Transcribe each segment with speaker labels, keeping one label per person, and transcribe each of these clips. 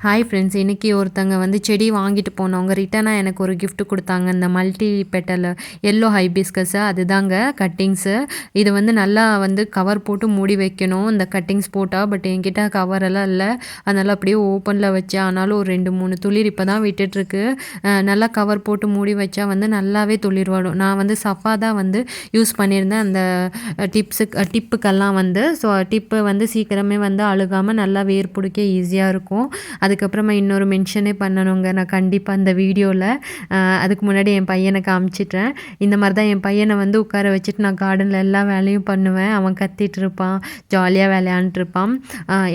Speaker 1: Hi friends, இன்றைக்கி ஒருத்தங்க வந்து செடி வாங்கிட்டு போனவங்க ரிட்டனாக எனக்கு ஒரு gift கொடுத்தாங்க. இந்த மல்டி பெட்டல் எல்லோ ஹைபிஸ்கஸ்ஸு அதுதாங்க கட்டிங்ஸு. இது வந்து நல்லா வந்து கவர் போட்டு மூடி வைக்கணும் இந்த கட்டிங்ஸ் போட்டால். பட் என்கிட்ட கவரெல்லாம் இல்லை, அதனால் அப்படியே ஓப்பனில் வச்சேன். ஆனாலும் ஒரு 2-3 துளிர் இப்போ தான் விட்டுட்ருக்கு. நல்லா கவர் போட்டு மூடி வச்சா வந்து நல்லாவே துளிர் வரும். நான் வந்து சஃபா தான் வந்து யூஸ் பண்ணியிருந்தேன் அந்த டிப்புக்கெல்லாம் வந்து. ஸோ டிப்பு வந்து சீக்கிரமே வந்து அழுகாமல் நல்லா வேர் பிடிக்க ஈஸியாக இருக்கும். அதுக்கப்புறமா இன்னொரு மென்ஷனே பண்ணணுங்க நான் கண்டிப்பாக இந்த வீடியோவில். அதுக்கு முன்னாடி என் பையனை காமிச்சிட்றேன். இந்த மாதிரி தான் என் பையனை வந்து உட்கார வச்சுட்டு நான் கார்டனில் எல்லா வேலையும் பண்ணுவேன். அவன் கத்திட்டு இருப்பான், ஜாலியாக விளையாண்டுருப்பான்.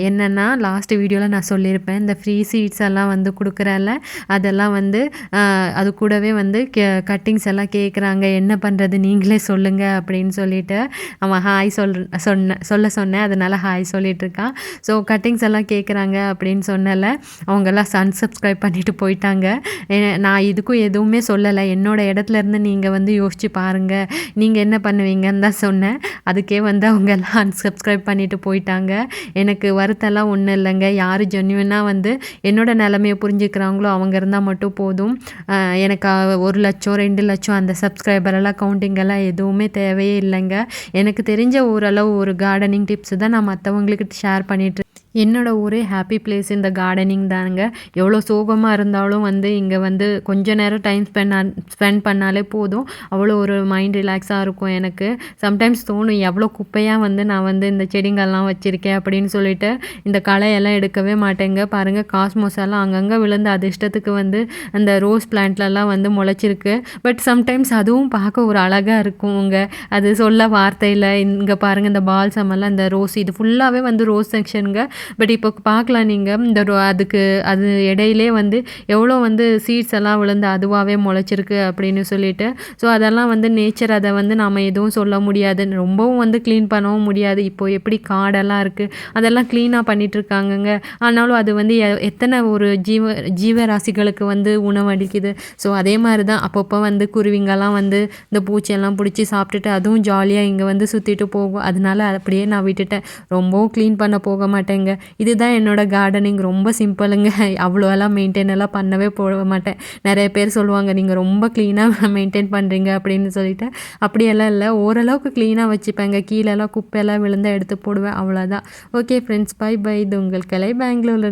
Speaker 1: என்னென்னா லாஸ்ட் வீடியோவில் நான் சொல்லியிருப்பேன், இந்த ஃப்ரீ சீட்ஸ் எல்லாம் வந்து கொடுக்குறேன்ல, அதெல்லாம் வந்து அது கூடவே வந்து கட்டிங்ஸ் எல்லாம் கேட்குறாங்க, என்ன பண்ணுறது நீங்களே சொல்லுங்கள் அப்படின்னு சொல்லிட்டு அவன் ஹாய் சொல்ல சொன்னேன். அதனால் ஹாய் சொல்லிகிட்ருக்கான். ஸோ கட்டிங்ஸ் எல்லாம் கேட்குறாங்க அப்படின்னு சொன்னல, அவங்கெல்லாம் சப்ஸ்கிரைப் பண்ணிவிட்டு போயிட்டாங்க. நான் இதுக்கும் எதுவுமே சொல்லலை, என்னோடய இடத்துலேருந்து நீங்கள் வந்து யோசித்து பாருங்கள் நீங்கள் என்ன பண்ணுவீங்கன்னு தான் சொன்னேன். அதுக்கே வந்து அவங்க எல்லாம் அன்சப்ஸ்கிரைப் பண்ணிவிட்டு போயிட்டாங்க. எனக்கு வருத்தெல்லாம் ஒன்றும் இல்லைங்க. யார் ஜென்யூனாக வந்து என்னோடய நிலமையை புரிஞ்சுக்கிறாங்களோ அவங்க இருந்தால் மட்டும் போதும். எனக்கு 1 லட்சம் 2 லட்சம் அந்த சப்ஸ்கிரைபரெல்லாம் கவுண்டிங்கெல்லாம் எதுவுமே தேவையே இல்லைங்க. எனக்கு தெரிஞ்ச ஓரளவு ஒரு கார்டனிங் டிப்ஸ் தான் நான் மற்றவங்களுக்கு ஷேர் பண்ணிட்டு. என்னோடய ஒரே ஹாப்பி பிளேஸ் இந்த கார்டனிங் தாங்க. எவ்வளோ சோகமாக இருந்தாலும் வந்து இங்கே வந்து கொஞ்ச நேரம் டைம் ஸ்பெண்ட் பண்ணாலே போதும், அவ்வளோ ஒரு மைண்ட் ரிலாக்ஸாக இருக்கும் எனக்கு. சம்டைம்ஸ் தோணும், எவ்வளோ குப்பையாக வந்து நான் வந்து இந்த செடிங்கள்லாம் வச்சுருக்கேன் அப்படின்னு சொல்லிட்டு. இந்த களையெல்லாம் எடுக்கவே மாட்டேங்க. பாருங்கள், காஸ்மோஸ் எல்லாம் அங்கங்கே விழுந்து அது இஷ்டத்துக்கு வந்து அந்த ரோஸ் பிளான்ட்லலாம் வந்து முளைச்சிருக்கு. பட் சம்டைம்ஸ் அதுவும் பார்க்க ஒரு அழகாக இருக்குங்க, அது சொல்ல வார்த்தையில். இங்கே பாருங்கள், இந்த பால்சம் எல்லாம் இந்த ரோஸ், இது ஃபுல்லாகவே வந்து ரோஸ் செக்ஷனுங்க. பட் இப்போ பார்க்கலாம் நீங்கள், இந்த அது இடையிலே வந்து எவ்வளோ வந்து சீட்ஸ் எல்லாம் விழுந்து அதுவாகவே முளைச்சிருக்கு அப்படின்னு சொல்லிட்டு. ஸோ அதெல்லாம் வந்து நேச்சர், அதை வந்து நாம் எதுவும் சொல்ல முடியாது, ரொம்பவும் வந்து க்ளீன் பண்ணவும் முடியாது. இப்போது எப்படி காடெல்லாம் இருக்குது அதெல்லாம் க்ளீனாக பண்ணிகிட்ருக்காங்கங்க. ஆனாலும் அது வந்து எத்தனை ஒரு ஜீவராசிகளுக்கு வந்து உணவளிக்குது. ஸோ அதே மாதிரி தான் அப்பப்போ வந்து குருவிங்கெல்லாம் வந்து இந்த பூச்சியெல்லாம் பிடிச்சி சாப்பிட்டுட்டு அதுவும் ஜாலியாக இங்கே வந்து சுற்றிட்டு போகும். அதனால அப்படியே நான் விட்டுட்டேன், ரொம்பவும் க்ளீன் பண்ண போக மாட்டேங்க. இதுதான் என்னோட கார்டனிங், ரொம்ப சிம்பிளுங்க. அவ்வளோலாம் மெயின்டைன் எல்லாம் பண்ணவே போக மாட்டேன். நிறைய பேர் சொல்லுவாங்க, நீங்கள் ரொம்ப க்ளீனாக மெயின்டைன் பண்ணுறீங்க அப்படின்னு சொல்லிட்டு. அப்படியெல்லாம் இல்லை, ஓரளவுக்கு க்ளீனாக வச்சுப்பேங்க. கீழெல்லாம் குப்பையெல்லாம் விழுந்தால் எடுத்து போடுவேன், அவ்வளோதான். Okay friends, bye bye. இது உங்கள் கலை பெங்களூர்.